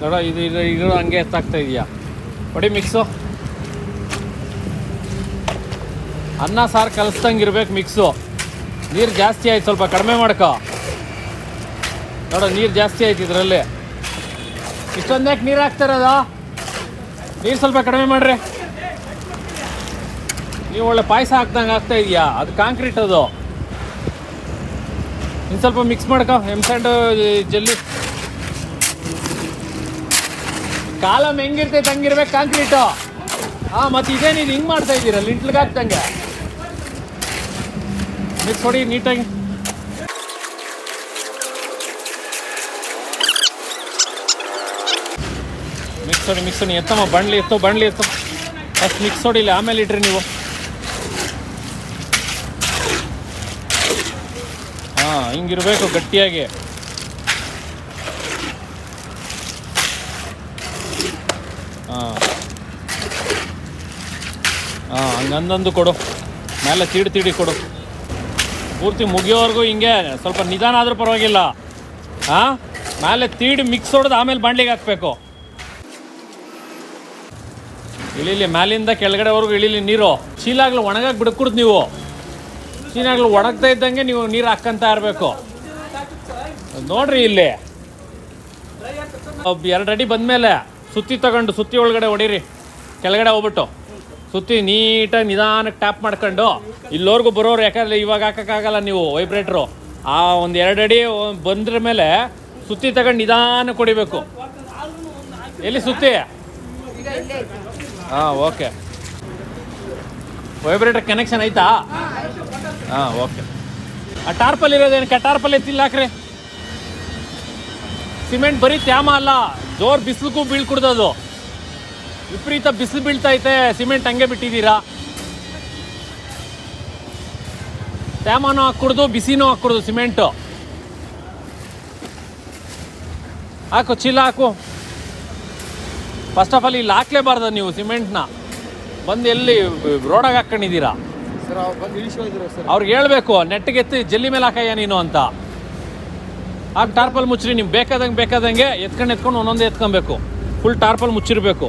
ನೋಡ ಇದು ಹಂಗೆ ಎತ್ತಾಗ್ತಾ ಇದೆಯಾ? ಹೊಡಿ ಮಿಕ್ಸು. ಅನ್ನ ಸಾರು ಕಲಿಸ್ದಂಗೆ ಇರ್ಬೇಕು ಮಿಕ್ಸು. ನೀರು ಜಾಸ್ತಿ ಆಯ್ತು, ಸ್ವಲ್ಪ ಕಡಿಮೆ ಮಾಡ್ಕೊ. ನೋಡ ನೀರು ಜಾಸ್ತಿ ಆಯ್ತು ಇದರಲ್ಲಿ. ಇಷ್ಟೊಂದ್ಯಾಕೆ ನೀರು ಹಾಕ್ತಾರದ? ನೀರು ಸ್ವಲ್ಪ ಕಡಿಮೆ ಮಾಡ್ರಿ. ನೀವು ಒಳ್ಳೆ ಪಾಯಸ ಹಾಕ್ದಂಗೆ ಆಗ್ತಾ ಇದೆಯಾ? ಅದು ಕಾಂಕ್ರೀಟ್ ಅದು. ಇನ್ನು ಸ್ವಲ್ಪ ಮಿಕ್ಸ್ ಮಾಡ್ಕೊ. ಎಮ್ಸಂಡು ಜಲ್ಲಿ ಕಾಲಮ್ ಹೆಂಗಿರ್ತೈತೆ ಹಂಗಿರ್ಬೇಕು ಕಾಂಕ್ರೀಟು. ಹಾಂ, ಮತ್ತು ಇದೇನಿದು ಹಿಂಗೆ ಮಾಡ್ತಾ ಇದ್ದೀರಾ ಲಿಂಟ್ಲಿಗೆ ಹಾಕ್ದಂಗೆ? ಮಿಕ್ಸ್ ಹೊಡಿ ನೀಟಾಗಿ. ಮಿಕ್ಸ್ ಹೊಡಿ ಎತ್ತಮ್ಮ. ಬಂಡ್ಲಿ ಎತ್ತು ಫಸ್ಟ್ ಮಿಕ್ಸ್ ಹೊಡಿಲಿ, ಆಮೇಲೆ ಇಟ್ರಿ ನೀವು. ಹಾಂ, ಹಿಂಗಿರ್ಬೇಕು ಗಟ್ಟಿಯಾಗಿ. ಹಾಂ ಹಂಗಂದೊಂದು ಕೊಡು, ಮೇಲೆ ತೀಡಿ ಕೊಡು. ಪೂರ್ತಿ ಮುಗಿಯೋವರೆಗೂ ಹಿಂಗೆ ಸ್ವಲ್ಪ ನಿಧಾನ ಆದರೂ ಪರವಾಗಿಲ್ಲ. ಹಾಂ, ಮೇಲೆ ತೀಡಿ ಮಿಕ್ಸ್ ಹೊಡೆದು ಆಮೇಲೆ ಬಾಂಡ್ಲಿಗೆ ಹಾಕಬೇಕು. ಇಳಿಲಿ ಮ್ಯಾಲಿಂದ ಕೆಳಗಡೆವರೆಗೂ ಇಳಿಲಿ ನೀರು. ಚೀಲಾಗ್ಲು ಒಣಗಾಗಿ ಬಿಡ್ಕೊಡ್ದು ನೀವು. ಚೀಲಾಗ್ಲು ಒಣಗ್ತಾ ಇದ್ದಂಗೆ ನೀವು ನೀರು ಹಾಕ್ಕಂತ ಇರಬೇಕು. ನೋಡ್ರಿ ಇಲ್ಲಿ 2 ಅಡಿ ಬಂದಮೇಲೆ ಸುತ್ತಿ ತಗೊಂಡು ಸುತ್ತಿ ಒಳಗಡೆ ಹೊಡೀರಿ. ಕೆಳಗಡೆ ಹೋಗ್ಬಿಟ್ಟು ಸುತ್ತಿ ನೀಟಾಗಿ ನಿಧಾನಕ್ಕೆ ಟ್ಯಾಪ್ ಮಾಡ್ಕೊಂಡು ಇಲ್ಲೋರ್ಗೂ ಬರೋರು. ಯಾಕಂದರೆ ಇವಾಗ ಹಾಕೋಕ್ಕಾಗಲ್ಲ ನೀವು ವೈಬ್ರೇಟ್ರು. ಆ ಒಂದು 2 ಅಡಿ ಬಂದ್ರ ಮೇಲೆ ಸುತ್ತಿ ತಗೊಂಡು ನಿಧಾನಕ್ಕೆ ಹೊಡಿಬೇಕು. ಎಲ್ಲಿ ಸುತ್ತಿ? ಹಾಂ, ಓಕೆ. ವೈಬ್ರೇಟರ್ ಕನೆಕ್ಷನ್ ಆಯ್ತಾ? ಹಾಂ, ಓಕೆ. ಆ ಟಾರ್ಪಲ್ ಇರೋದೇನಕ್ಕೆ? ಟಾರ್ಪಲ್ ಎತ್ತಿಲ್ಲ ಹಾಕ್ರಿ. ಸಿಮೆಂಟ್ ಬರೀ ತ್ಯಾಮ ಅಲ್ಲ, ಜೋರು ಬಿಸಿಲಿಗೂ ಬೀಳ್ಕೊಡ್ದದು. ವಿಪರೀತ ಬಿಸಿಲು ಬೀಳ್ತೈತೆ, ಸಿಮೆಂಟ್ ಹಂಗೆ ಬಿಟ್ಟಿದ್ದೀರಾ. ತ್ಯಾಮನೂ ಹಾಕ್ಕೊಡ್ದು, ಬಿಸಿನೂ ಹಾಕ್ಕೊಡ್ದು ಸಿಮೆಂಟು. ಹಾಕು, ಚೀಲ ಹಾಕು. ಫಸ್ಟ್ ಆಫ್ ಆಲ್ ಇಲ್ಲಿ ಹಾಕ್ಲೇಬಾರ್ದು ನೀವು ಸಿಮೆಂಟ್ನ. ಬಂದು ಎಲ್ಲಿ ರೋಡಾಗಿ ಹಾಕ್ಕೊಂಡಿದ್ದೀರಾ? ಅವ್ರಿಗೆ ಹೇಳ್ಬೇಕು, ನೆಟ್ಟಿಗೆ ಎತ್ತಿ ಜಲ್ಲಿ ಮೇಲೆ ಹಾಕಯ್ಯ ನೀನು ಅಂತ. ಆಗ ಟಾರ್ಪಲ್ ಮುಚ್ಚ್ರಿ. ನೀವು ಬೇಕಾದಂಗೆ ಎತ್ಕೊಂಡು ಒಂದೊಂದೇ ಎತ್ಕೊಬೇಕು. ಫುಲ್ ಟಾರ್ಪಲ್ ಮುಚ್ಚಿರಬೇಕು.